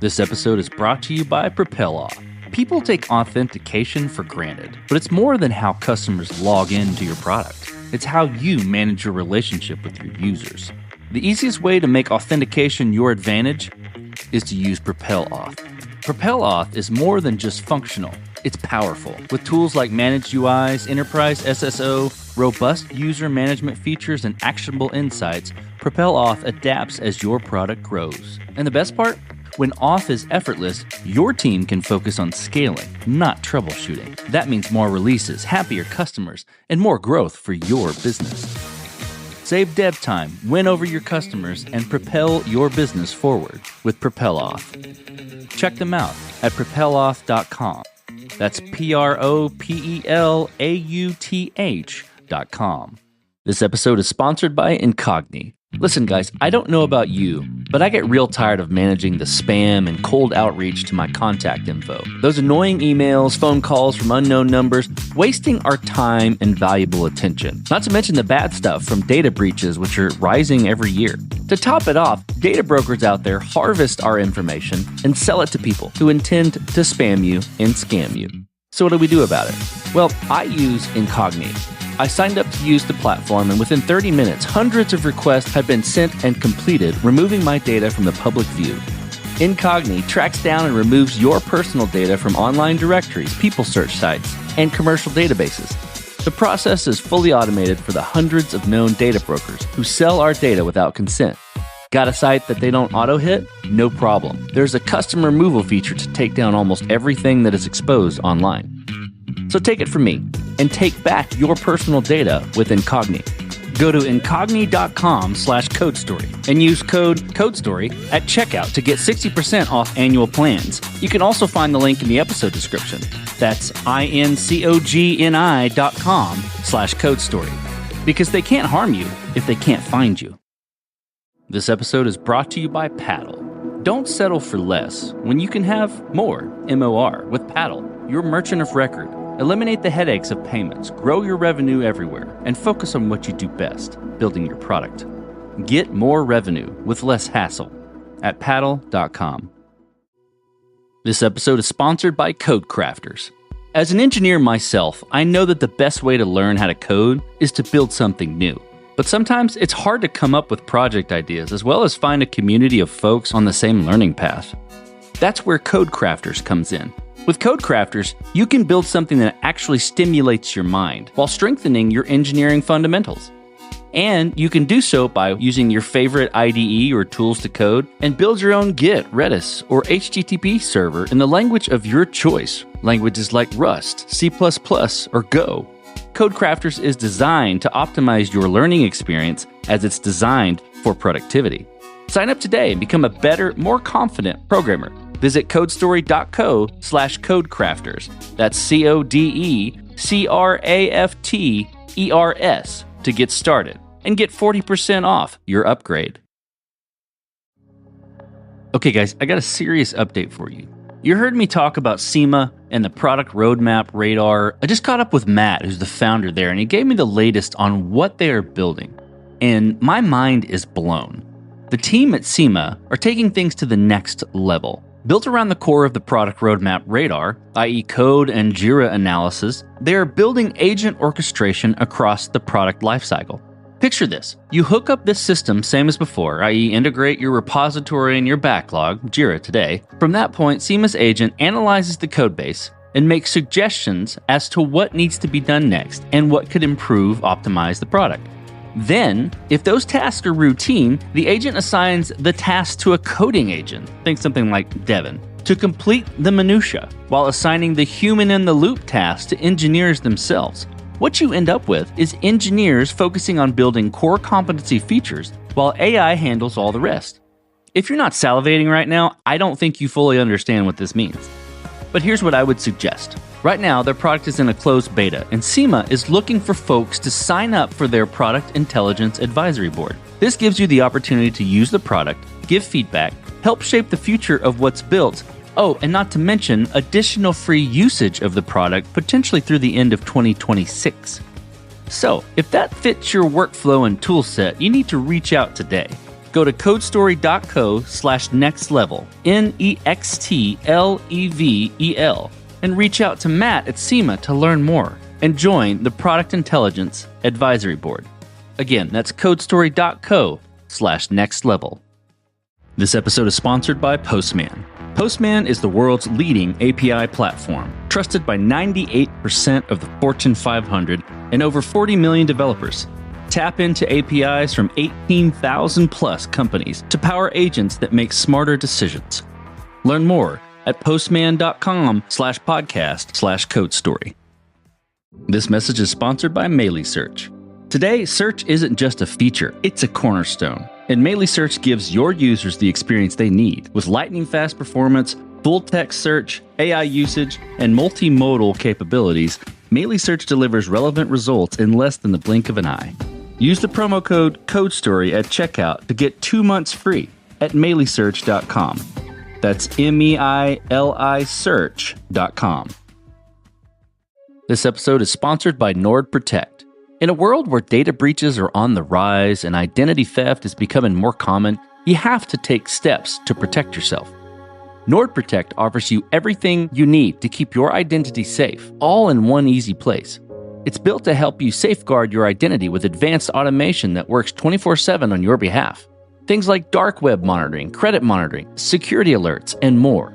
This episode is brought to you by PropelOff. People take authentication for granted, but it's more than how customers log into your product. It's how you manage your relationship with your users. The easiest way to make authentication your advantage is to use PropelOff. PropelOff is more than just functional. It's powerful. With tools like Managed UIs, Enterprise SSO, robust user management features, and actionable insights, PropelOff adapts as your product grows. And the best part? When off is effortless, your team can focus on scaling, not troubleshooting. That means more releases, happier customers, and more growth for your business. Save dev time, win over your customers, and propel your business forward with PropelOff. Check them out at propeloff.com. That's PROPELAUTH.com. This episode is sponsored by Incogni. Listen, guys, I don't know about you, but I get real tired of managing the spam and cold outreach to my contact info. Those annoying emails, phone calls from unknown numbers, wasting our time and valuable attention. Not to mention the bad stuff from data breaches, which are rising every year. To top it off, data brokers out there harvest our information and sell it to people who intend to spam you and scam you. So what do we do about it? Well, I use Incogni. I signed up to use the platform, and within 30 minutes, hundreds of requests have been sent and completed, removing my data from the public view. Incogni tracks down and removes your personal data from online directories, people search sites, and commercial databases. The process is fully automated for the hundreds of known data brokers who sell our data without consent. Got a site that they don't auto-hit? No problem. There's a custom removal feature to take down almost everything that is exposed online. So take it from me and take back your personal data with Incogni. Go to incogni.com/codestory and use code CODESTORY at checkout to get 60% off annual plans. You can also find the link in the episode description. That's incogni.com/codestory, because they can't harm you if they can't find you. This episode is brought to you by Paddle. Don't settle for less when you can have more, MOR, with Paddle, your merchant of record. Eliminate the headaches of payments, grow your revenue everywhere, and focus on what you do best, building your product. Get more revenue with less hassle at paddle.com. This episode is sponsored by Codecrafters. As an engineer myself, I know that the best way to learn how to code is to build something new. But sometimes it's hard to come up with project ideas as well as find a community of folks on the same learning path. That's where Codecrafters comes in. With Codecrafters, you can build something that actually stimulates your mind while strengthening your engineering fundamentals. And you can do so by using your favorite IDE or tools to code and build your own Git, Redis, or HTTP server in the language of your choice. Languages like Rust, C++, or Go. Codecrafters is designed to optimize your learning experience as it's designed for productivity. Sign up today and become a better, more confident programmer. Visit codestory.co/codecrafters. That's CODECRAFTERS to get started and get 40% off your upgrade. Okay, guys, I got a serious update for you. You heard me talk about SEMA and the product roadmap radar. I just caught up with Matt, who's the founder there, and he gave me the latest on what they are building. And my mind is blown. The team at SEMA are taking things to the next level. Built around the core of the product roadmap radar, i.e. code and Jira analysis, they are building agent orchestration across the product lifecycle. Picture this. You hook up this system same as before, i.e. integrate your repository and your backlog, Jira today. From that point, SEMA's agent analyzes the codebase and makes suggestions as to what needs to be done next and what could improve, optimize the product. Then, if those tasks are routine, the agent assigns the task to a coding agent, think something like Devin, to complete the minutia, while assigning the human-in-the-loop task to engineers themselves. What you end up with is engineers focusing on building core competency features, while AI handles all the rest. If you're not salivating right now, I don't think you fully understand what this means. But here's what I would suggest. Right now, their product is in a closed beta, and SEMA is looking for folks to sign up for their Product Intelligence Advisory Board. This gives you the opportunity to use the product, give feedback, help shape the future of what's built. Oh, and not to mention additional free usage of the product, potentially through the end of 2026. So, if that fits your workflow and toolset, you need to reach out today. Go to codestory.co/nextlevel, NEXTLEVEL, and reach out to Matt at SEMA to learn more and join the Product Intelligence Advisory Board. Again, that's codestory.co/nextlevel. This episode is sponsored by Postman. Postman is the world's leading API platform, trusted by 98% of the Fortune 500 and over 40 million developers. Tap into APIs from 18,000 plus companies to power agents that make smarter decisions. Learn more at postman.com/podcast/codestory. This message is sponsored by Melee Search. Today, search isn't just a feature, it's a cornerstone. And Melee Search gives your users the experience they need with lightning-fast performance, full-text search, AI usage, and multimodal capabilities. Melee Search delivers relevant results in less than the blink of an eye. Use the promo code CODESTORY at checkout to get 2 months free at meleesearch.com. That's MEILI search.com. This episode is sponsored by NordProtect. In a world where data breaches are on the rise and identity theft is becoming more common, you have to take steps to protect yourself. NordProtect offers you everything you need to keep your identity safe, all in one easy place. It's built to help you safeguard your identity with advanced automation that works 24/7 on your behalf. Things like dark web monitoring, credit monitoring, security alerts, and more.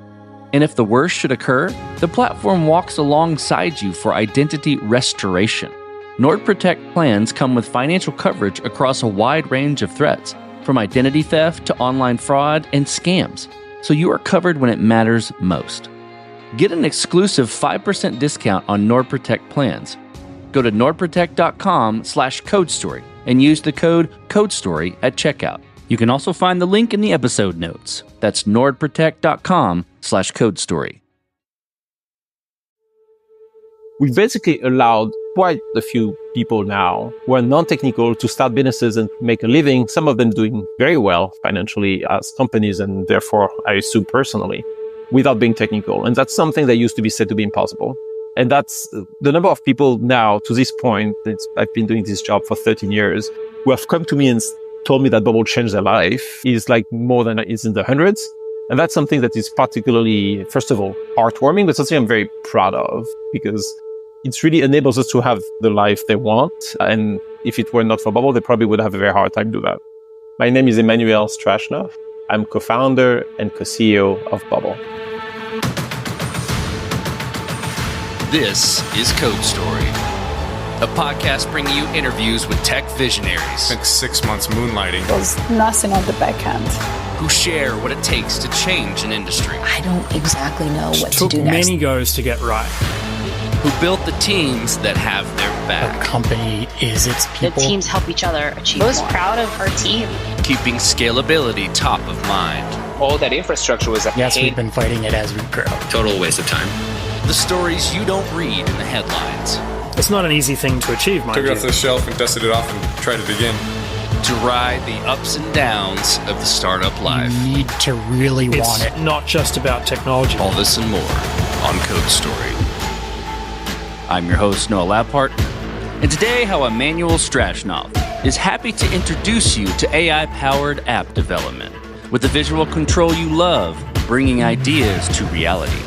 And if the worst should occur, the platform walks alongside you for identity restoration. NordProtect plans come with financial coverage across a wide range of threats, from identity theft to online fraud and scams, so you are covered when it matters most. Get an exclusive 5% discount on NordProtect plans. Go to nordprotect.com/codestory and use the code CODESTORY at checkout. You can also find the link in the episode notes. That's nordprotect.com/codestory. We basically allowed quite a few people now who are non-technical to start businesses and make a living, some of them doing very well financially as companies and therefore, I assume personally, without being technical. And that's something that used to be said to be impossible. And that's the number of people now to this point, I've been doing this job for 13 years, who have come to me and told me that Bubble changed their life is like more than is in the hundreds. And that's something that is particularly, first of all, heartwarming, but something I'm very proud of because it really enables us to have the life they want. And if it were not for Bubble, they probably would have a very hard time to do that. My name is Emmanuel Straschnov. I'm co-founder and co-CEO of Bubble. This is Code Story, a podcast bringing you interviews with tech visionaries. Spent 6 months moonlighting. There's nothing on the back end. Who share what it takes to change an industry. I don't exactly know what to do next. Took many goes to get right. Who built the teams that have their back. A company is its people. The teams help each other achieve Most more. proud of our team. Keeping scalability top of mind. All that infrastructure was a Yes, pain. we've been fighting it as we grow. Total waste of time. The stories you don't read in the headlines. It's not an easy thing to achieve, mind Took it you. off the shelf and dusted it off and tried it again. To ride the ups and downs of the startup life. You need to really want it. Not just about technology. All this and more on Code Story. I'm your host, Noah Laphart, and today how Emmanuel Straschnov is happy to introduce you to AI-powered app development with the visual control you love, bringing ideas to reality.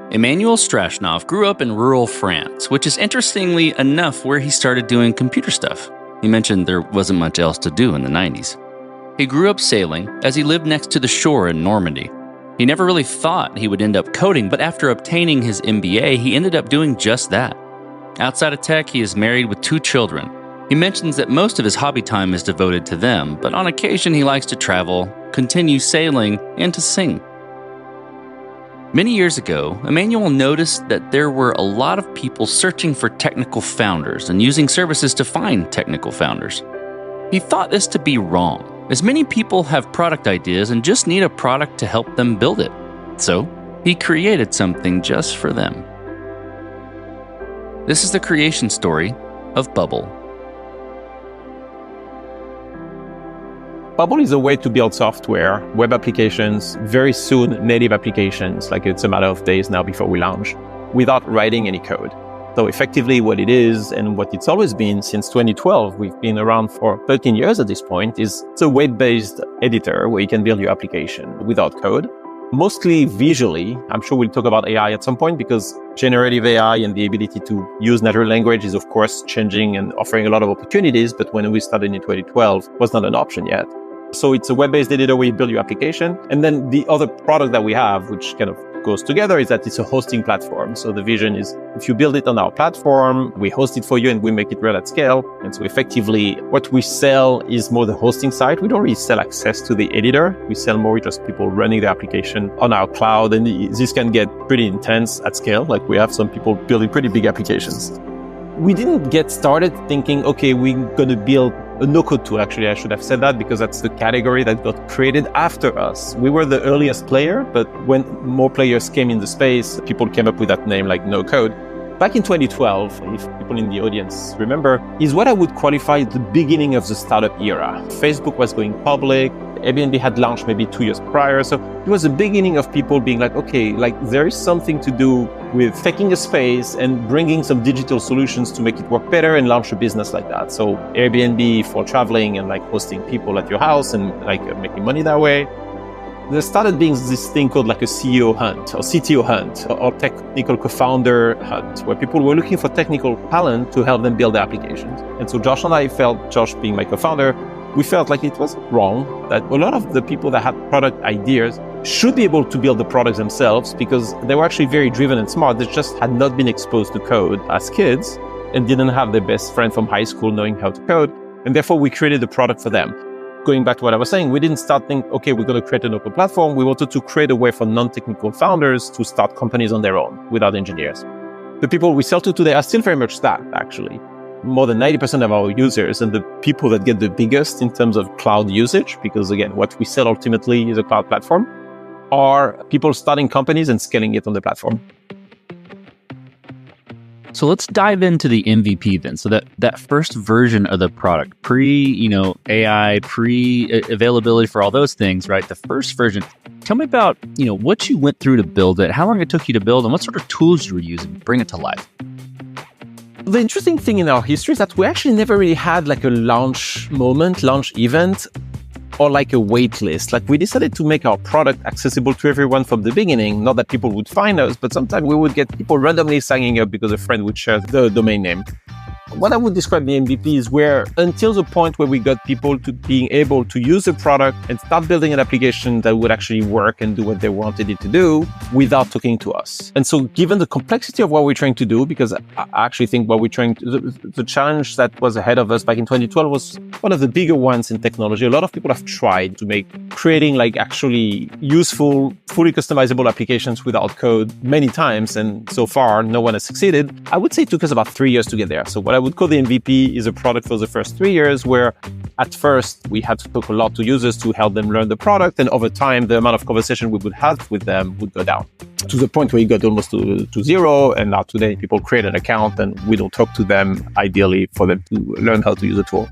Emmanuel Straschnov grew up in rural France, which is interestingly enough where he started doing computer stuff. He mentioned there wasn't much else to do in the 90s. He grew up sailing as he lived next to the shore in Normandy. He never really thought he would end up coding, but after obtaining his MBA, he ended up doing just that. Outside of tech, he is married with 2 children. He mentions that most of his hobby time is devoted to them, but on occasion he likes to travel, continue sailing, and to sing. Many years ago, Emmanuel noticed that there were a lot of people searching for technical founders and using services to find technical founders. He thought this to be wrong, as many people have product ideas and just need a product to help them build it. So, he created something just for them. This is the creation story of Bubble. Bubble is a way to build software, web applications, very soon native applications, like it's a matter of days now before we launch, without writing any code. So effectively what it is and what it's always been since 2012, we've been around for 13 years at this point, is it's a web-based editor where you can build your application without code. Mostly visually. I'm sure we'll talk about AI at some point because generative AI and the ability to use natural language is of course changing and offering a lot of opportunities. But when we started in 2012, it was not an option yet. So it's a web-based editor where you build your application. And then the other product that we have, which kind of goes together, is that it's a hosting platform. So the vision is if you build it on our platform, we host it for you and we make it run at scale. And so effectively what we sell is more the hosting side. We don't really sell access to the editor. We sell more just people running the application on our cloud. And this can get pretty intense at scale. Like we have some people building pretty big applications. We didn't get started thinking, okay, we're going to build a no-code tool. Actually, I should have said that because that's the category that got created after us. We were the earliest player, but when more players came in the space, people came up with that name like no-code. Back in 2012, if people in the audience remember, is what I would qualify the beginning of the startup era. Facebook was going public. Airbnb had launched maybe 2 years prior. So it was the beginning of people being like, okay, like there is something to do with taking a space and bringing some digital solutions to make it work better and launch a business like that. So Airbnb for traveling and like hosting people at your house and like making money that way. There started being this thing called like a CEO hunt or CTO hunt or technical co-founder hunt, where people were looking for technical talent to help them build their applications. And so Josh and I felt, Josh being my co-founder, we felt like it was wrong that a lot of the people that had product ideas should be able to build the products themselves because they were actually very driven and smart. They just had not been exposed to code as kids and didn't have their best friend from high school knowing how to code. And therefore we created the product for them. Going back to what I was saying, we didn't start thinking, okay, we're going to create an open platform. We wanted to create a way for non-technical founders to start companies on their own without engineers. The people we sell to today are still very much that, actually. More than 90% of our users and the people that get the biggest in terms of cloud usage, because again, what we sell ultimately is a cloud platform, are people starting companies and scaling it on the platform. So let's dive into the MVP then. So that first version of the product, AI, pre-availability for all those things, right? The first version. Tell me about, what you went through to build it, how long it took you to build, and what sort of tools you were using to bring it to life. The interesting thing in our history is that we actually never really had like a launch event, or like a wait list. Like we decided to make our product accessible to everyone from the beginning. Not that people would find us, but sometimes we would get people randomly signing up because a friend would share the domain name. What I would describe the MVP is where until the point where we got people to being able to use the product and start building an application that would actually work and do what they wanted it to do without talking to us. And so given the complexity of what we're trying to do, because I actually think what we're trying to, the challenge that was ahead of us back in 2012 was one of the bigger ones in technology. A lot of people have tried to creating like actually useful, fully customizable applications without code many times. And so far, no one has succeeded. I would say it took us about 3 years to get there. So what I would call the MVP is a product for the first 3 years where at first we had to talk a lot to users to help them learn the product. And over time, the amount of conversation we would have with them would go down to the point where it got almost to zero. And now today people create an account and we don't talk to them ideally for them to learn how to use the tool.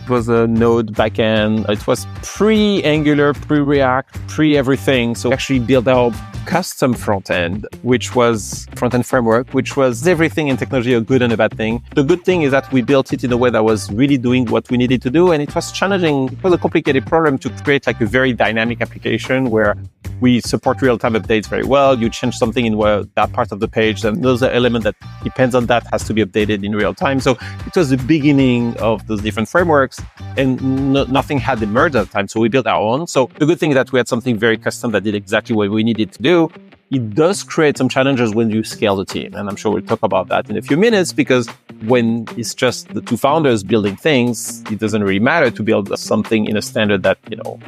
It was a Node backend. It was pre-Angular, pre-React, pre-everything. So we actually built our custom front-end, which was front-end framework, which was everything in technology, a good and a bad thing. The good thing is that we built it in a way that was really doing what we needed to do. And it was challenging. It was a complicated problem to create like a very dynamic application where we support real-time updates very well. You change something in that part of the page, and there's an element that depends on that has to be updated in real time. So it was the beginning of those different frameworks, and nothing had emerged at the time. So we built our own. So the good thing is that we had something very custom that did exactly what we needed to do. It does create some challenges when you scale the team. And I'm sure we'll talk about that in a few minutes, because when it's just the two founders building things, it doesn't really matter to build something in a standard that,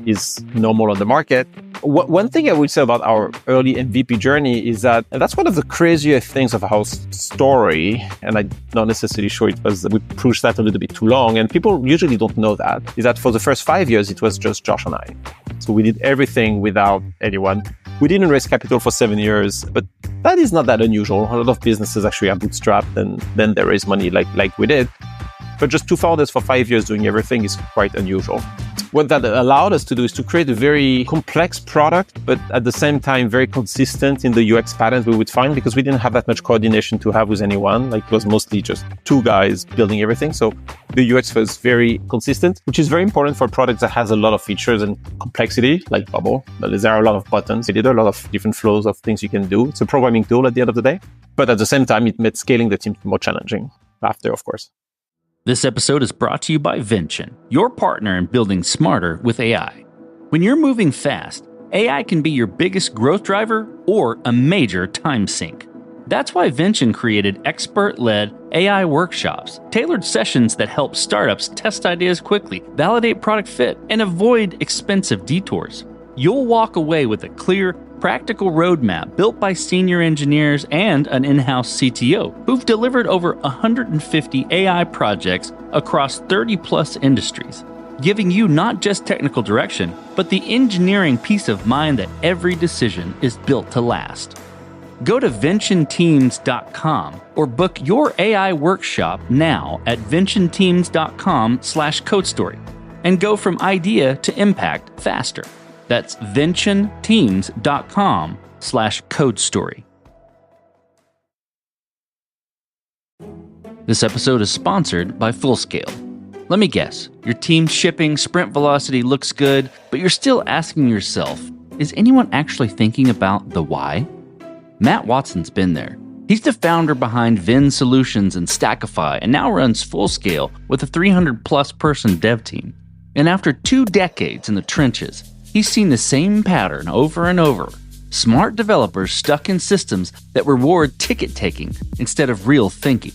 is normal on the market. One thing I would say about our early MVP journey is that, and that's one of the crazier things of our story, and I'm not necessarily sure it was, we pushed that a little bit too long, and people usually don't know that, is that for the first 5 years, it was just Josh and I. So we did everything without anyone. We didn't raise capital for 7 years, but that is not that unusual. A lot of businesses actually are bootstrapped and then they raise money like we did. But just two founders for 5 years doing everything is quite unusual. What that allowed us to do is to create a very complex product, but at the same time, very consistent in the UX patterns we would find, because we didn't have that much coordination to have with anyone. Like, it was mostly just two guys building everything. So the UX was very consistent, which is very important for a product that has a lot of features and complexity, like Bubble. But there are a lot of buttons. There are a lot of different flows of things you can do. It's a programming tool at the end of the day. But at the same time, it made scaling the team more challenging after, of course. This episode is brought to you by Vention, your partner in building smarter with AI. When you're moving fast, AI can be your biggest growth driver or a major time sink. That's why Vention created expert-led AI workshops, tailored sessions that help startups test ideas quickly, validate product fit, and avoid expensive detours. You'll walk away with a clear, practical roadmap built by senior engineers and an in-house CTO who've delivered over 150 AI projects across 30-plus industries, giving you not just technical direction, but the engineering peace of mind that every decision is built to last. Go to ventionteams.com or book your AI workshop now at ventionteams.com/codestory and go from idea to impact faster. That's ventionteams.com/codestory. This episode is sponsored by Fullscale. Let me guess, your team's shipping sprint velocity looks good, but you're still asking yourself, is anyone actually thinking about the why? Matt Watson's been there. He's the founder behind Vin Solutions and Stackify, and now runs Fullscale with a 300-plus person dev team. And after 2 decades in the trenches, he's seen the same pattern over and over. Smart developers stuck in systems that reward ticket-taking instead of real thinking.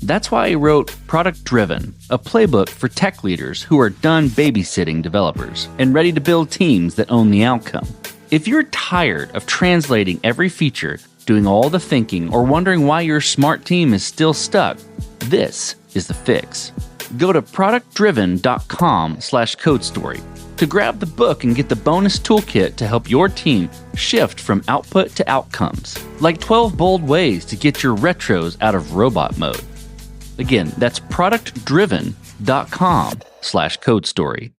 That's why he wrote Product Driven, a playbook for tech leaders who are done babysitting developers and ready to build teams that own the outcome. If you're tired of translating every feature, doing all the thinking, or wondering why your smart team is still stuck, this is the fix. Go to productdriven.com/codestory to grab the book and get the bonus toolkit to help your team shift from output to outcomes, like 12 bold ways to get your retros out of robot mode. Again, that's productdriven.com/codestory.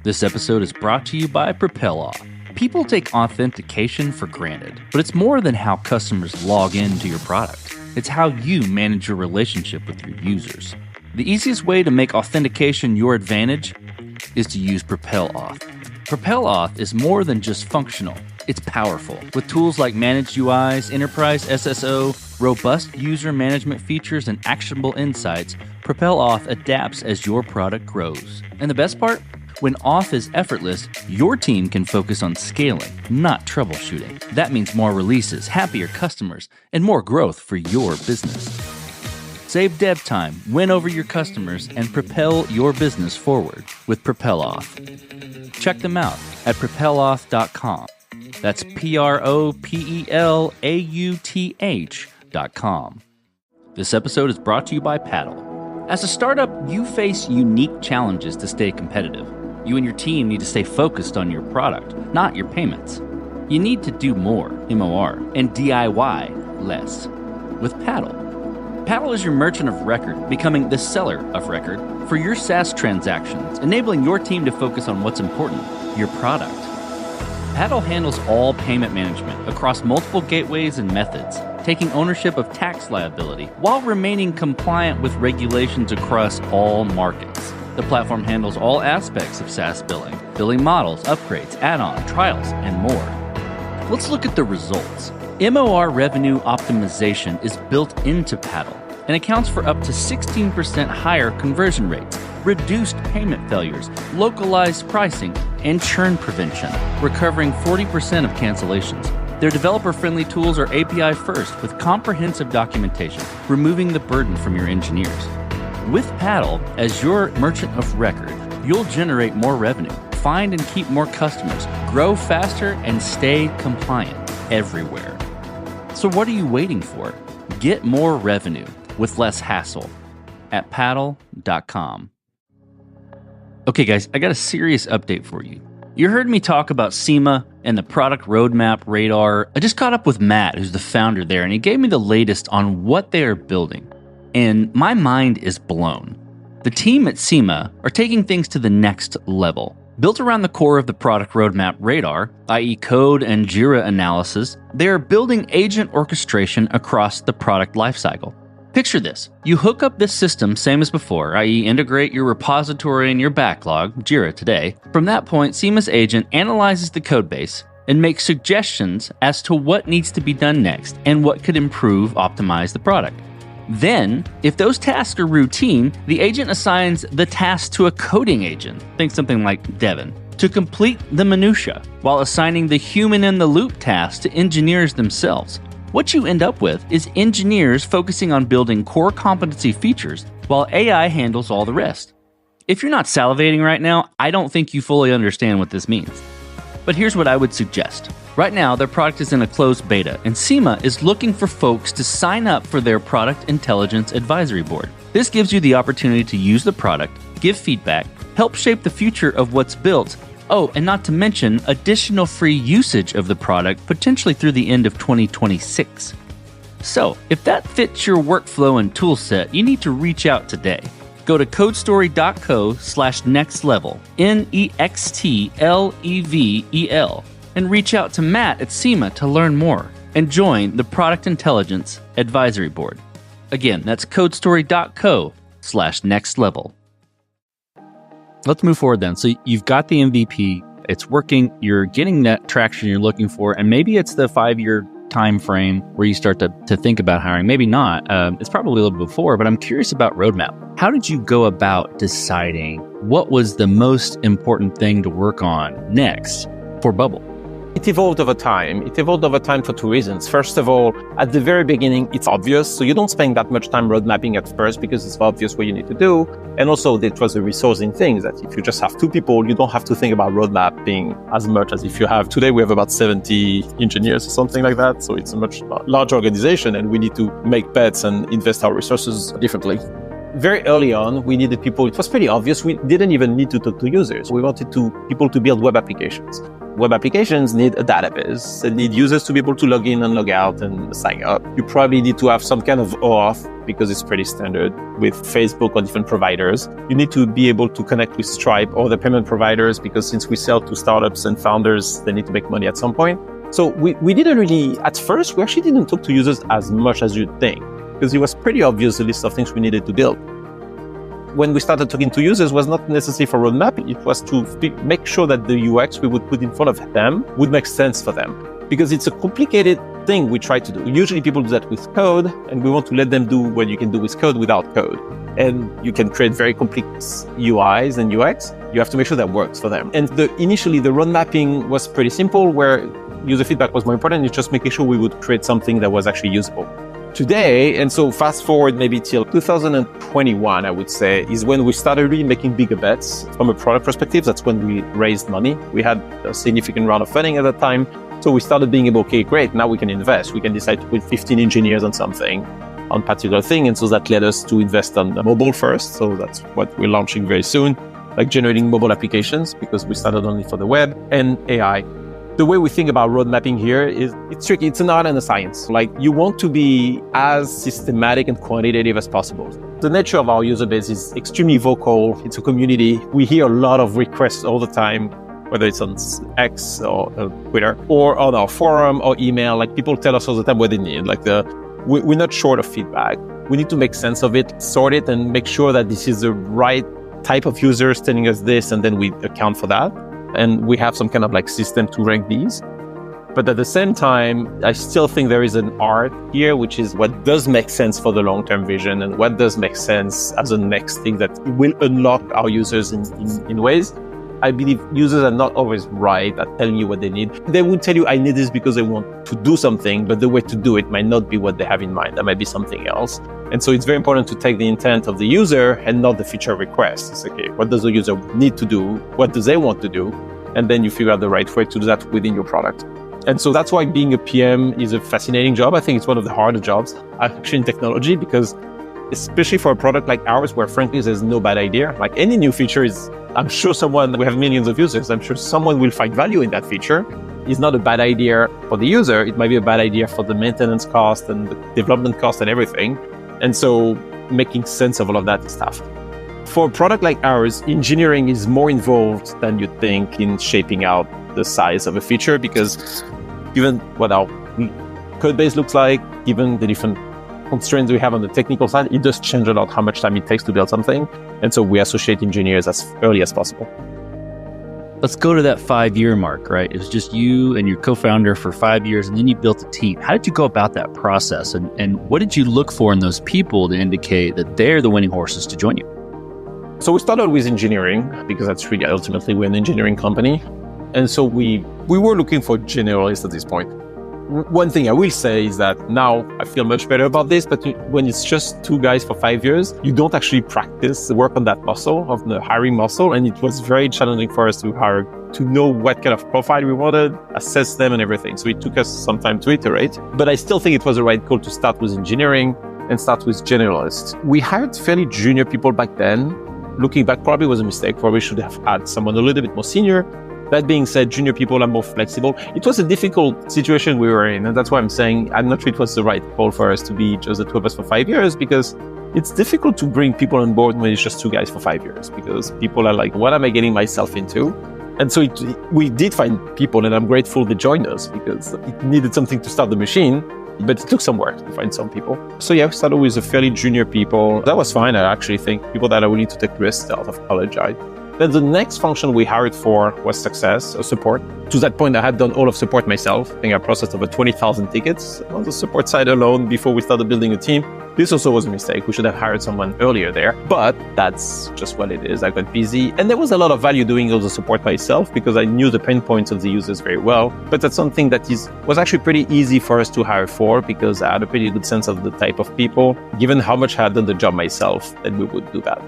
This episode is brought to you by PropelOff. People take authentication for granted, but it's more than how customers log into your product. It's how you manage your relationship with your users. The easiest way to make authentication your advantage is to use PropelOff. PropelOff is more than just functional. It's powerful. With tools like Managed UIs, Enterprise SSO, robust user management features, and actionable insights, PropelOff adapts as your product grows. And the best part? When auth is effortless, your team can focus on scaling, not troubleshooting. That means more releases, happier customers, and more growth for your business. Save dev time, win over your customers, and propel your business forward with PropelOff. Check them out at propeloff.com. That's PROPELAUTH.com. This episode is brought to you by Paddle. As a startup, you face unique challenges to stay competitive. You and your team need to stay focused on your product, not your payments. You need to do more, MOR, and DIY less. With Paddle. Paddle is your merchant of record, becoming the seller of record for your SaaS transactions, enabling your team to focus on what's important, your product. Paddle handles all payment management across multiple gateways and methods, taking ownership of tax liability while remaining compliant with regulations across all markets. The platform handles all aspects of SaaS billing, billing models, upgrades, add-on, trials, and more. Let's look at the results. MOR revenue optimization is built into Paddle and accounts for up to 16% higher conversion rates, reduced payment failures, localized pricing, and churn prevention, recovering 40% of cancellations. Their developer-friendly tools are API first with comprehensive documentation, removing the burden from your engineers. With Paddle as your merchant of record, you'll generate more revenue, find and keep more customers, grow faster, and stay compliant everywhere. So what are you waiting for? Get more revenue with less hassle at paddle.com. Okay, guys, I got a serious update for you. You heard me talk about SEMA and the product roadmap radar. I just caught up with Matt, who's the founder there, and he gave me the latest on what they are building. And my mind is blown. The team at SEMA are taking things to the next level. Built around the core of the product roadmap radar, i.e. code and Jira analysis, they are building agent orchestration across the product lifecycle. Picture this. You hook up this system same as before, i.e. integrate your repository and your backlog, Jira today. From that point, SEMA's agent analyzes the codebase and makes suggestions as to what needs to be done next and what could improve, optimize the product. Then, if those tasks are routine, the agent assigns the task to a coding agent, think something like Devin, to complete the minutia, while assigning the human-in-the-loop task to engineers themselves. What you end up with is engineers focusing on building core competency features, while AI handles all the rest. If you're not salivating right now, I don't think you fully understand what this means. But here's what I would suggest. Right now, their product is in a closed beta, and SEMA is looking for folks to sign up for their Product Intelligence Advisory Board. This gives you the opportunity to use the product, give feedback, help shape the future of what's built. Oh, and not to mention additional free usage of the product, potentially through the end of 2026. So, if that fits your workflow and toolset, you need to reach out today. Go to codestory.co/nextlevel, NEXTLEVEL, and reach out to Matt at SEMA to learn more and join the Product Intelligence Advisory Board. Again, that's codestory.co/nextlevel. Let's move forward then. So you've got the MVP, it's working, you're getting that traction you're looking for, and maybe it's the 5-year time frame where you start to think about hiring. Maybe not. It's probably a little bit before, but I'm curious about roadmap. How did you go about deciding what was the most important thing to work on next for Bubble? It evolved over time. It evolved over time for two reasons. First of all, at the very beginning, it's obvious. So you don't spend that much time road mapping at first because it's obvious what you need to do. And also, it was a resourcing thing that if you just have 2 people, you don't have to think about road mapping as much as if you have. Today, we have about 70 engineers or something like that. So it's a much larger organization and we need to make bets and invest our resources differently. Very early on, we needed people. It was pretty obvious. We didn't even need to talk to users. We wanted people to build web applications. Web applications need a database. They need users to be able to log in and log out and sign up. You probably need to have some kind of OAuth because it's pretty standard with Facebook or different providers. You need to be able to connect with Stripe or the payment providers because since we sell to startups and founders, they need to make money at some point. So we didn't really, at first, we actually didn't talk to users as much as you'd think because it was pretty obvious the list of things we needed to build. When we started talking to users, was not necessarily for roadmap. It was to make sure that the UX we would put in front of them would make sense for them. Because it's a complicated thing we try to do. Usually people do that with code, and we want to let them do what you can do with code without code. And you can create very complex UIs and UX. You have to make sure that works for them. And initially, the road mapping was pretty simple, where user feedback was more important. It's just making sure we would create something that was actually usable. Today, and so fast forward maybe till 2021, I would say, is when we started really making bigger bets from a product perspective. That's when we raised money. We had a significant round of funding at that time. So we started being able, okay, great, now we can invest. We can decide to put 15 engineers on something, on particular thing. And so that led us to invest on mobile first. So that's what we're launching very soon, like generating mobile applications because we started only for the web, and AI. The way we think about road mapping here is it's tricky. It's an art and a science. Like you want to be as systematic and quantitative as possible. The nature of our user base is extremely vocal. It's a community. We hear a lot of requests all the time, whether it's on X or Twitter or on our forum or email. Like people tell us all the time what they need. Like we're not short of feedback. We need to make sense of it, sort it, and make sure that this is the right type of users telling us this, and then we account for that. And we have some kind of like system to rank these. But at the same time, I still think there is an art here, which is what does make sense for the long-term vision and what does make sense as a next thing that will unlock our users in ways. I believe users are not always right at telling you what they need. They will tell you, I need this because they want to do something, but the way to do it might not be what they have in mind. That might be something else. And so it's very important to take the intent of the user and not the feature request. It's okay, what does the user need to do? What do they want to do? And then you figure out the right way to do that within your product. And so that's why being a PM is a fascinating job. I think it's one of the harder jobs actually in technology because especially for a product like ours, where frankly, there's no bad idea. Like any new feature is, I'm sure we have millions of users. I'm sure someone will find value in that feature. It's not a bad idea for the user. It might be a bad idea for the maintenance cost and the development cost and everything. And so making sense of all of that is tough. For a product like ours, engineering is more involved than you'd think in shaping out the size of a feature, because given what our code base looks like, given the different constraints we have on the technical side, it does change a lot how much time it takes to build something. And so we associate engineers as early as possible. Let's go to that 5-year mark, right? It was just you and your co-founder for 5 years, and then you built a team. How did you go about that process? And what did you look for in those people to indicate that they're the winning horses to join you? So we started with engineering, because that's really ultimately we're an engineering company. And so we were looking for generalists at this point. One thing I will say is that now I feel much better about this, but when it's just 2 guys for 5 years, you don't actually practice work on that muscle, of the hiring muscle. And it was very challenging for us to know what kind of profile we wanted, assess them and everything. So it took us some time to iterate, but I still think it was the right call to start with engineering and start with generalists. We hired fairly junior people back then. Looking back, probably was a mistake. Probably should have had someone a little bit more senior. That being said, junior people are more flexible. It was a difficult situation we were in, and that's why I'm saying I'm not sure it was the right call for us to be just the 2 of us for 5 years, because it's difficult to bring people on board when it's just 2 guys for 5 years, because people are like, what am I getting myself into? And so we did find people, and I'm grateful they joined us, because it needed something to start the machine, but it took some work to find some people. So yeah, we started with a fairly junior people. That was fine. I actually think people that are willing to take risks out of college. Then the next function we hired for was success, or support. To that point, I had done all of support myself. I think I processed over 20,000 tickets on the support side alone before we started building a team. This also was a mistake. We should have hired someone earlier there, but that's just what it is. I got busy, and there was a lot of value doing all the support myself because I knew the pain points of the users very well. But that's something that was actually pretty easy for us to hire for, because I had a pretty good sense of the type of people, given how much I had done the job myself, that we would do that.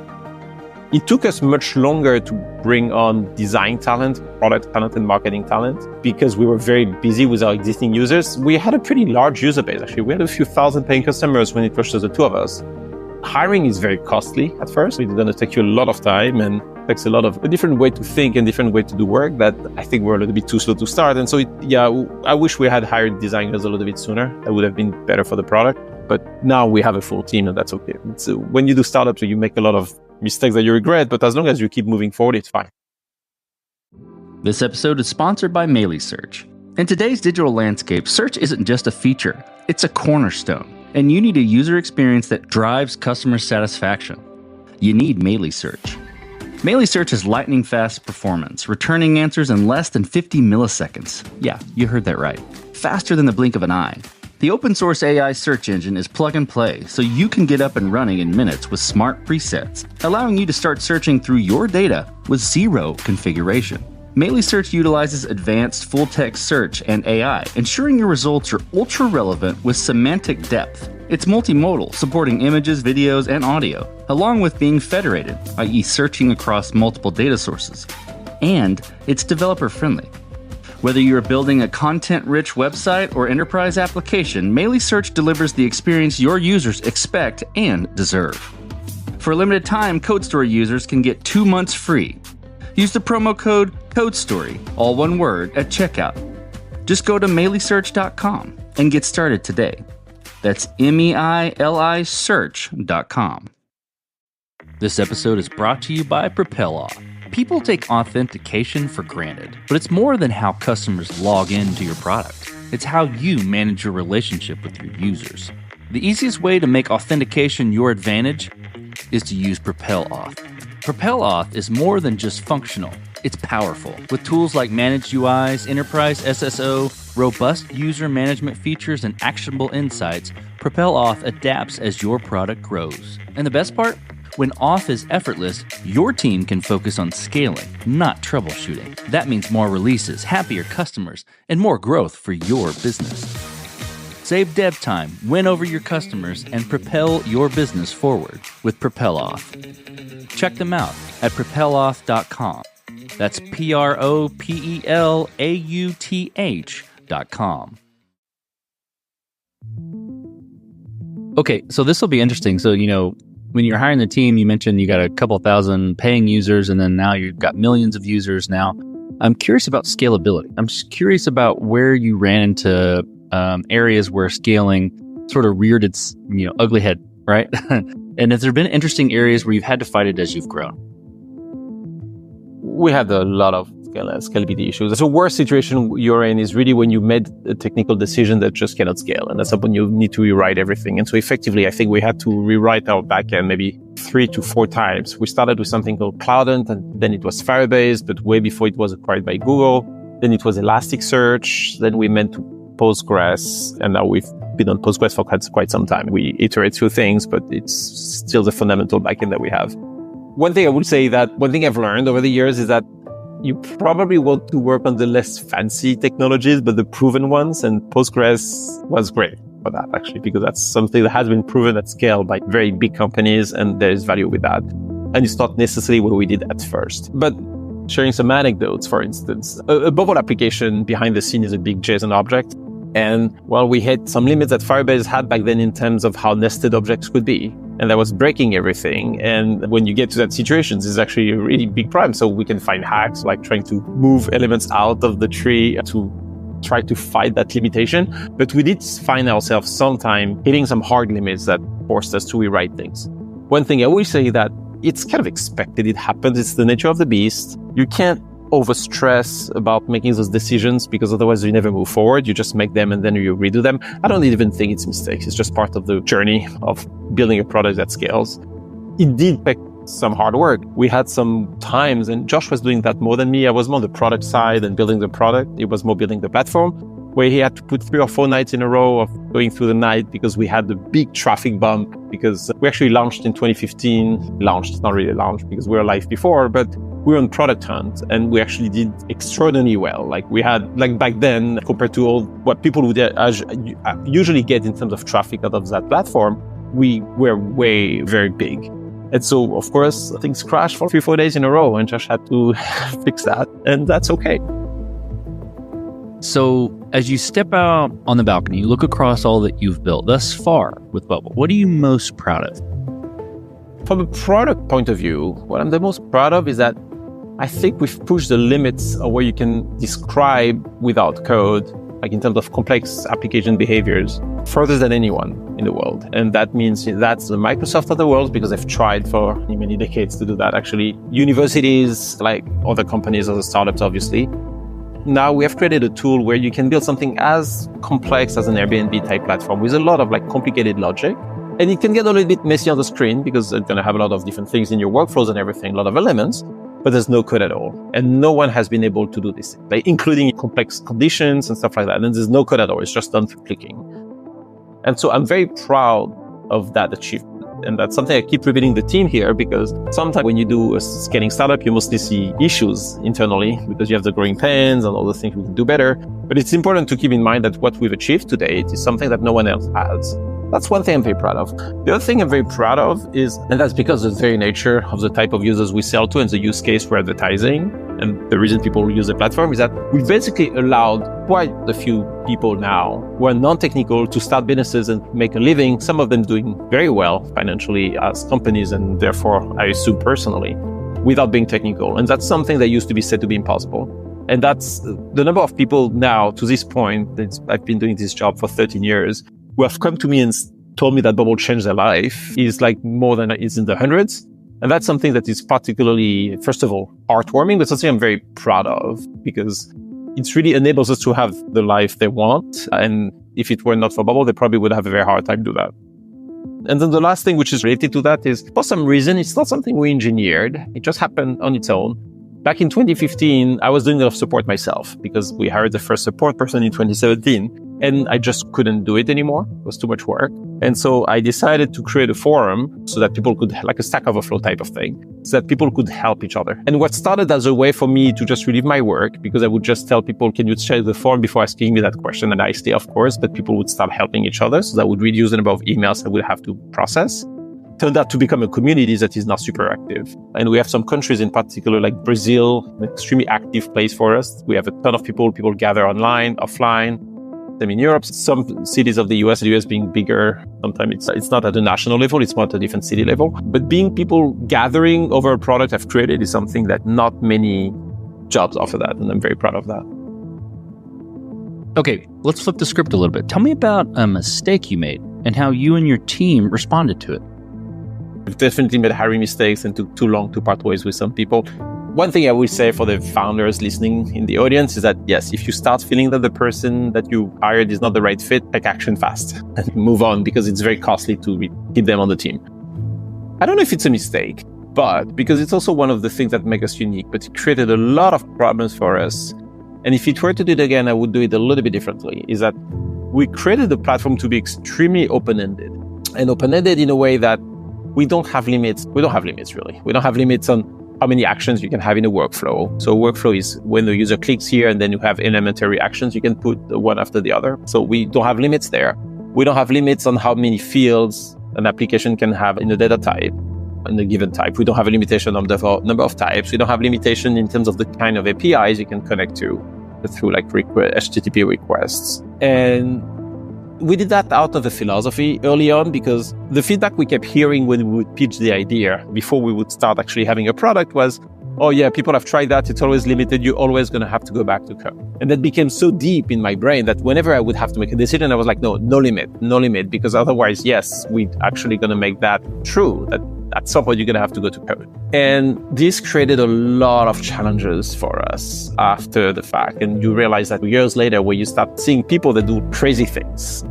It took us much longer to bring on design talent, product talent, and marketing talent, because we were very busy with our existing users. We had a pretty large user base, actually. We had a few thousand paying customers when it was just the 2 of us. Hiring is very costly at first. It's going to take you a lot of time, and takes a different way to think and different way to do work that I think we're a little bit too slow to start. And so, I wish we had hired designers a little bit sooner. That would have been better for the product. But now we have a full team, and that's okay. So when you do startups, you make a lot of mistakes that you regret, but as long as you keep moving forward, it's fine. This episode is sponsored by MailySearch. In today's digital landscape, search isn't just a feature, it's a cornerstone. And you need a user experience that drives customer satisfaction. You need MailySearch. MailySearch has lightning fast performance, returning answers in less than 50 milliseconds. Yeah, you heard that right. Faster than the blink of an eye. The open source AI search engine is plug and play, so you can get up and running in minutes with smart presets, allowing you to start searching through your data with 0 configuration. MailySearch utilizes advanced full-text search and AI, ensuring your results are ultra-relevant with semantic depth. It's multimodal, supporting images, videos, and audio, along with being federated, i.e. searching across multiple data sources. And it's developer-friendly. Whether you're building a content-rich website or enterprise application, MailySearch delivers the experience your users expect and deserve. For a limited time, CodeStory users can get 2 months free. Use the promo code CODESTORY, all one word, at checkout. Just go to MailySearch.com and get started today. That's MEILI search.com. This episode is brought to you by PropelOff. People take authentication for granted, but it's more than how customers log into your product. It's how you manage your relationship with your users. The easiest way to make authentication your advantage is to use PropelOff. PropelOff is more than just functional. It's powerful. With tools like Managed UIs, Enterprise SSO, robust user management features, and actionable insights, PropelOff adapts as your product grows. And the best part? When auth is effortless, your team can focus on scaling, not troubleshooting. That means more releases, happier customers, and more growth for your business. Save dev time, win over your customers, and propel your business forward with PropelOff. Check them out at propeloff.com. That's PROPELAUTH.com. Okay, so this will be interesting. So, when you're hiring the team, you mentioned you got a couple thousand paying users, and then now you've got millions of users now. I'm curious about scalability. I'm just curious about where you ran into areas where scaling sort of reared its ugly head, right? And have there been interesting areas where you've had to fight it as you've grown? We had a lot of scalability issues. The worst situation you're in is really when you made a technical decision that just cannot scale. And that's when you need to rewrite everything. And so effectively, I think we had to rewrite our backend maybe 3 to 4 times. We started with something called Cloudant, and then it was Firebase, but way before it was acquired by Google. Then it was Elasticsearch. Then we went to Postgres. And now we've been on Postgres for quite some time. We iterate through things, but it's still the fundamental backend that we have. One thing I would say that one thing I've learned over the years is that you probably want to work on the less fancy technologies, but the proven ones. And Postgres was great for that, actually, because that's something that has been proven at scale by very big companies, and there is value with that. And it's not necessarily what we did at first. But sharing some anecdotes, for instance, a Bubble application behind the scene is a big JSON object. And well, we had some limits that Firebase had back then in terms of how nested objects could be. And that was breaking everything. And when you get to that situation, it's actually a really big problem. So we can find hacks like trying to move elements out of the tree to try to fight that limitation. But we did find ourselves sometime hitting some hard limits that forced us to rewrite things. One thing I will say that it's kind of expected. It happens. It's the nature of the beast. You can't overstress about making those decisions because otherwise you never move forward. You just make them and then you redo them. I don't even think it's mistakes. It's just part of the journey of building a product that scales. It did take some hard work. We had some times, and Josh was doing that more than me. I was more on the product side and building the product. It was more building the platform, where he had to put 3 or 4 nights in a row of going through the night because we had the big traffic bump, because we actually launched in 2015. Launched, not really launched because we were live before, but we were on Product Hunt, and we actually did extraordinarily well. Like we had, like back then, compared to all what people would usually get in terms of traffic out of that platform, we were very big. And so, of course, things crashed for 3-4 days in a row, and Josh had to fix that, and that's okay. So as you step out on the balcony, you look across all that you've built thus far with Bubble. What are you most proud of? From a product point of view, what I'm the most proud of is that I think we've pushed the limits of what you can describe without code, like in terms of complex application behaviors, further than anyone in the world. And that means that's the Microsoft of the world, because they've tried for many decades to do that. Actually, universities, like other companies, other startups, obviously. Now we have created a tool where you can build something as complex as an Airbnb type platform with a lot of complicated logic. And it can get a little bit messy on the screen because it's going to have a lot of different things in your workflows and everything, a lot of elements, but there's no code at all. And no one has been able to do this, including complex conditions and stuff like that. And there's no code at all. It's just done through clicking. And so I'm very proud of that achievement. And that's something I keep repeating the team here, because sometimes when you do a scaling startup, you mostly see issues internally because you have the growing pains and all the things we can do better. But it's important to keep in mind that what we've achieved today is something that no one else has. That's one thing I'm very proud of. The other thing I'm very proud of is, and that's because of the very nature of the type of users we sell to and the use case we're advertising, and the reason people use the platform, is that we basically allowed quite a few people now who are non-technical to start businesses and make a living, some of them doing very well financially as companies, and therefore, I assume personally, without being technical. And that's something that used to be said to be impossible. And that's the number of people now, to this point, I've been doing this job for 13 years, who have come to me and told me that Bubble changed their life, is more than it's in the hundreds. And that's something that is particularly, first of all, heartwarming, but something I'm very proud of, because it really enables us to have the life they want. And if it were not for Bubble, they probably would have a very hard time to do that. And then the last thing which is related to that is, for some reason, it's not something we engineered. It just happened on its own. Back in 2015, I was doing a lot of support myself because we hired the first support person in 2017. And I just couldn't do it anymore. It was too much work. And so I decided to create a forum so that people could, like a Stack Overflow type of thing, so that people could help each other. And what started as a way for me to just relieve my work, because I would just tell people, can you share the forum before asking me that question? And I stay, of course, but people would start helping each other. So that would reduce the number of emails I would have to process. Turned out to become a community that is now super active. And we have some countries in particular, like Brazil, an extremely active place for us. We have a ton of people gather online, offline. In Europe, some cities of the US being bigger, sometimes it's not at a national level, it's more at a different city level. But being people gathering over a product I've created is something that not many jobs offer that, and I'm very proud of that. Okay, let's flip the script a little bit. Tell me about a mistake you made and how you and your team responded to it. We've definitely made hiring mistakes and took too long to part ways with some people. One thing I will say for the founders listening in the audience is that, yes, if you start feeling that the person that you hired is not the right fit, take action fast and move on, because it's very costly to keep them on the team. I don't know if it's a mistake, but because it's also one of the things that make us unique, but it created a lot of problems for us. And if it were to do it again, I would do it a little bit differently, is that we created the platform to be extremely open-ended, and open-ended in a way that we don't have limits. We don't have limits, really. We don't have limits on how many actions you can have in a workflow. So workflow is when the user clicks here and then you have elementary actions you can put one after the other. So we don't have limits there. We don't have limits on how many fields an application can have in a data type, in a given type. We don't have a limitation on the number of types. We don't have limitation in terms of the kind of APIs you can connect to through like HTTP requests. And we did that out of a philosophy early on, because the feedback we kept hearing when we would pitch the idea before we would start actually having a product was, oh yeah, people have tried that. It's always limited. You're always going to have to go back to code. And that became so deep in my brain that whenever I would have to make a decision, I was like, no limit, because otherwise, yes, we're actually going to make that true, that at some point you're going to have to go to code. And this created a lot of challenges for us after the fact. And you realize that years later, where you start seeing people that do crazy things.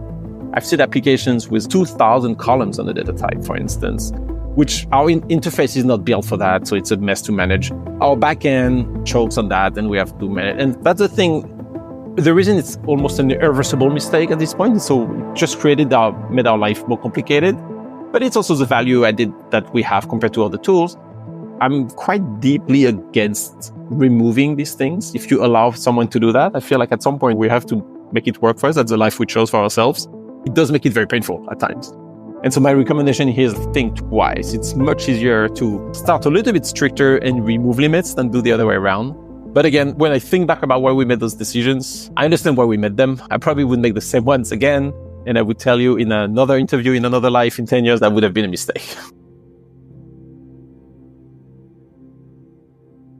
I've seen applications with 2,000 columns on the data type, for instance, which our interface is not built for that. So it's a mess to manage. Our backend chokes on that, and we have to manage. And that's the thing. The reason it's almost an irreversible mistake at this point is so it just made our life more complicated. But it's also the value added that we have compared to other tools. I'm quite deeply against removing these things. If you allow someone to do that, I feel like at some point we have to make it work for us. That's the life we chose for ourselves. It does make it very painful at times. And so my recommendation here is think twice. It's much easier to start a little bit stricter and remove limits than do the other way around. But again, when I think back about why we made those decisions, I understand why we made them. I probably would make the same ones again. And I would tell you in another interview, in another life, in 10 years, that would have been a mistake.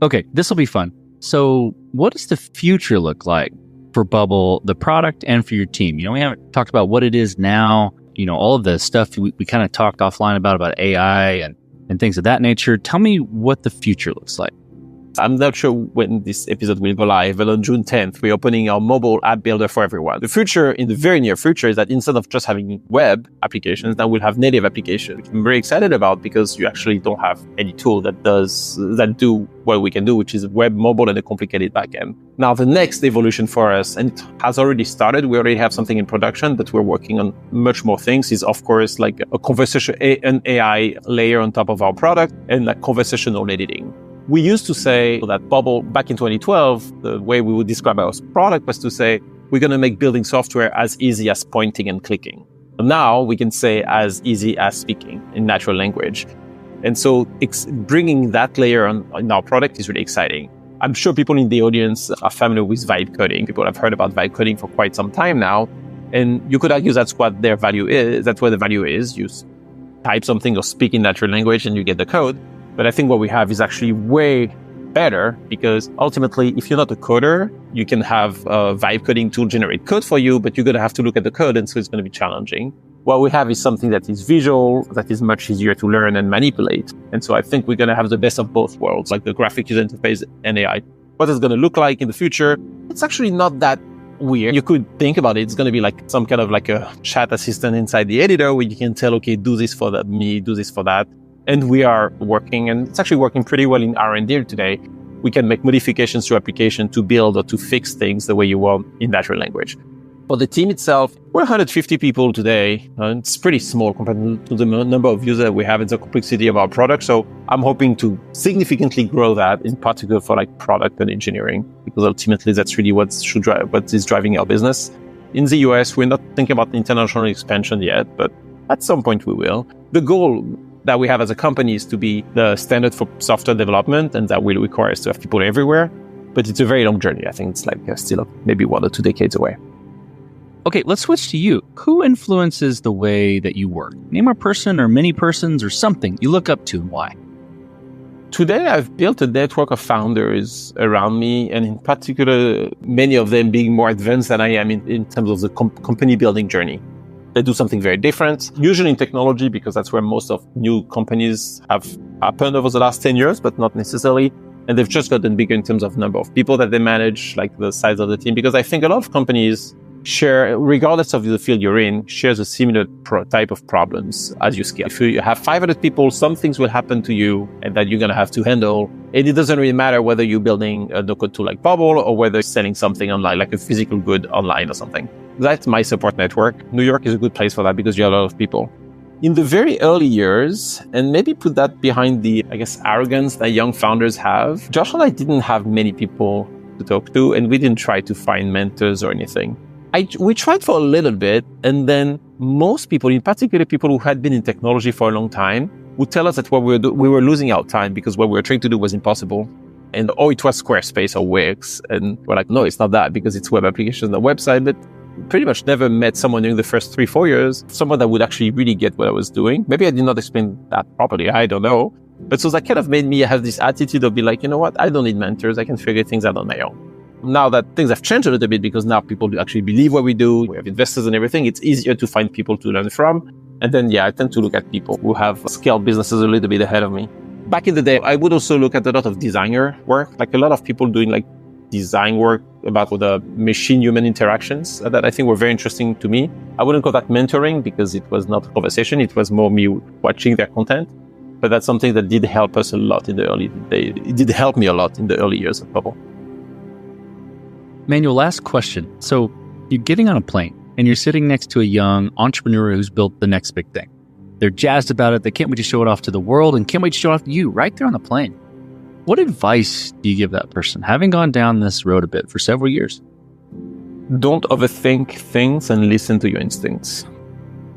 Okay, this will be fun. So what does the future look like for Bubble, the product, and for your team? We haven't talked about what it is now, all of the stuff we kind of talked offline about AI and things of that nature. Tell me what the future looks like. I'm not sure when this episode will go live, but on June 10th, we're opening our mobile app builder for everyone. The future, in the very near future, is that instead of just having web applications, now we'll have native applications, which I'm very excited about, because you actually don't have any tool that do what we can do, which is web, mobile, and a complicated backend. Now, the next evolution for us, and it has already started, we already have something in production, but we're working on much more things, is of course like a conversation, an AI layer on top of our product, and like conversational editing. We used to say that Bubble, back in 2012, the way we would describe our product was to say, we're going to make building software as easy as pointing and clicking. Now we can say as easy as speaking in natural language. And so bringing that layer in our product is really exciting. I'm sure people in the audience are familiar with vibe coding. People have heard about vibe coding for quite some time now. And you could argue that's what their value is. That's where the value is. You type something or speak in natural language and you get the code. But I think what we have is actually way better, because ultimately, if you're not a coder, you can have a vibe coding tool generate code for you, but you're going to have to look at the code, and so it's going to be challenging. What we have is something that is visual, that is much easier to learn and manipulate. And so I think we're going to have the best of both worlds, like the graphic user interface and AI. What it's going to look like in the future, it's actually not that weird. You could think about it. It's going to be like some kind of like a chat assistant inside the editor where you can tell, okay, do this for me, do this for that. And we are working, and it's actually working pretty well in R&D today. We can make modifications to application to build or to fix things the way you want in natural language. For the team itself, we're 150 people today. It's pretty small compared to the number of users we have and the complexity of our product. So I'm hoping to significantly grow that, in particular for like product and engineering, because ultimately that's really what is driving our business. In the US, we're not thinking about international expansion yet, but at some point we will. The goal that we have as a company is to be the standard for software development, and that will require us to have people everywhere. But it's a very long journey. I think it's like still maybe 1 or 2 decades away. Okay, let's switch to you. Who influences the way that you work? Name a person or many persons or something you look up to, and why? Today, I've built a network of founders around me, and in particular, many of them being more advanced than I am in terms of the company building journey. They do something very different, usually in technology, because that's where most of new companies have happened over the last 10 years, but not necessarily. And they've just gotten bigger in terms of number of people that they manage, like the size of the team. Because I think a lot of companies share, regardless of the field you're in, shares a similar type of problems as you scale. If you have 500 people, some things will happen to you and that you're going to have to handle. And it doesn't really matter whether you're building a no-code tool like Bubble or whether you're selling something online, like a physical good online or something. That's my support network. New York is a good place for that because you have a lot of people. In the very early years, and maybe put that behind the, arrogance that young founders have, Josh and I didn't have many people to talk to, and we didn't try to find mentors or anything. We tried for a little bit, and then most people, in particular people who had been in technology for a long time, would tell us that we were losing our time because what we were trying to do was impossible. And, it was Squarespace or Wix. And we're like, no, it's not that because it's web applications and a website. But pretty much never met someone during the first 3-4 years, someone that would actually really get what I was doing. Maybe I did not explain that properly. I don't know. But so that kind of made me have this attitude of be like, you know what? I don't need mentors. I can figure things out on my own. Now that things have changed a little bit because now people do actually believe what we do. We have investors and everything. It's easier to find people to learn from. And then, I tend to look at people who have scaled businesses a little bit ahead of me. Back in the day, I would also look at a lot of designer work, like a lot of people doing like design work about the machine-human interactions that I think were very interesting to me. I wouldn't call that mentoring because it was not a conversation. It was more me watching their content. But that's something that did help us a lot in the early days. It did help me a lot in the early years of Bubble. Manuel, last question. So you're getting on a plane and you're sitting next to a young entrepreneur who's built the next big thing. They're jazzed about it. They can't wait to show it off to the world and can't wait to show it off to you right there on the plane. What advice do you give that person, having gone down this road a bit for several years? Don't overthink things and listen to your instincts.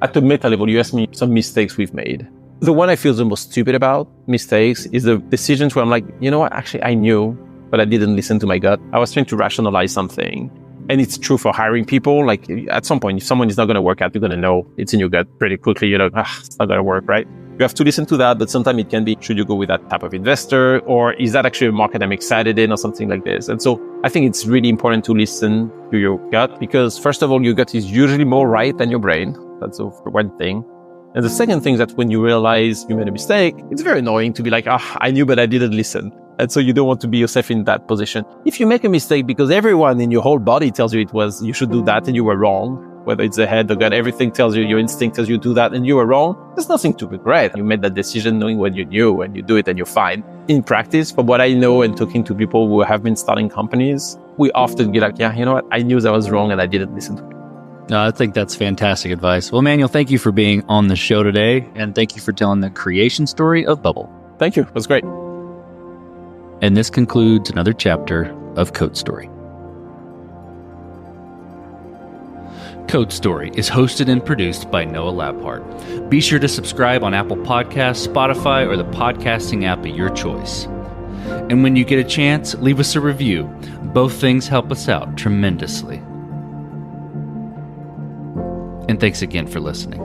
At the meta level, you asked me some mistakes we've made. The one I feel the most stupid about mistakes is the decisions where I'm like, you know what, actually I knew, but I didn't listen to my gut. I was trying to rationalize something. And it's true for hiring people. Like at some point, if someone is not going to work out, you're going to know it's in your gut pretty quickly. You're like, it's not going to work, right? You have to listen to that, but sometimes it can be, should you go with that type of investor? Or is that actually a market I'm excited in or something like this? And so I think it's really important to listen to your gut because first of all, your gut is usually more right than your brain. That's one thing. And the second thing is that when you realize you made a mistake, it's very annoying to be like, I knew, but I didn't listen. And so you don't want to be yourself in that position. If you make a mistake because everyone in your whole body tells you you should do that and you were wrong, whether it's the head, the gut, everything tells you, your instinct tells you to do that and you were wrong, there's nothing to regret. You made that decision knowing what you knew and you do it and you're fine. In practice, from what I know and talking to people who have been starting companies, we often get like, you know what? I knew I was wrong and I didn't listen to it. No, I think that's fantastic advice. Well, Emmanuel, thank you for being on the show today. And thank you for telling the creation story of Bubble. Thank you. It was great. And this concludes another chapter of Code Story. Code Story is hosted and produced by Noah Labhart. Be sure to subscribe on Apple Podcasts, Spotify, or the podcasting app of your choice. And when you get a chance, leave us a review. Both things help us out tremendously. And thanks again for listening.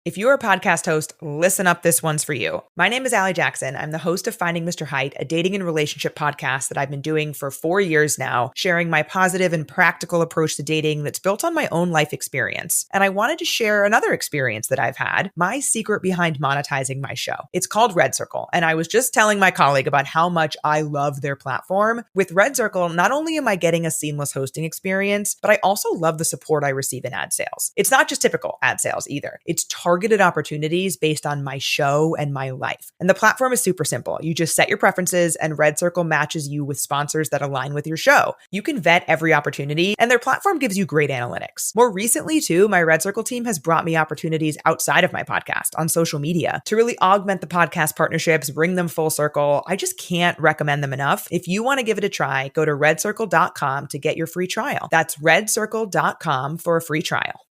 If you're a podcast host, listen up, this one's for you. My name is Allie Jackson. I'm the host of Finding Mr. Height, a dating and relationship podcast that I've been doing for 4 years now, sharing my positive and practical approach to dating that's built on my own life experience. And I wanted to share another experience that I've had, my secret behind monetizing my show. It's called Red Circle, and I was just telling my colleague about how much I love their platform. With Red Circle, not only am I getting a seamless hosting experience, but I also love the support I receive in ad sales. It's not just typical ad sales either. It's targeted opportunities based on my show and my life. And the platform is super simple. You just set your preferences and Red Circle matches you with sponsors that align with your show. You can vet every opportunity and their platform gives you great analytics. More recently too, my Red Circle team has brought me opportunities outside of my podcast on social media to really augment the podcast partnerships, bring them full circle. I just can't recommend them enough. If you want to give it a try, go to redcircle.com to get your free trial. That's redcircle.com for a free trial.